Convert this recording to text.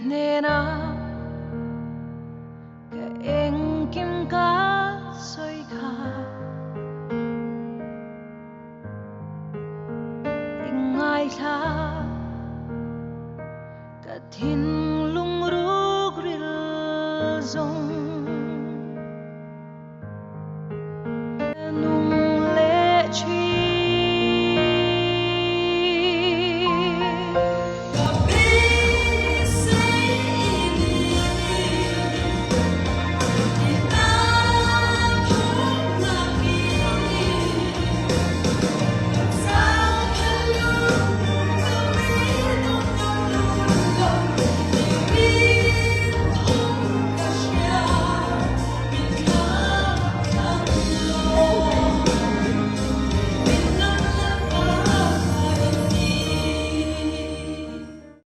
nena ka eng kim ka soi ka ingai la ka thin lung ru gril zong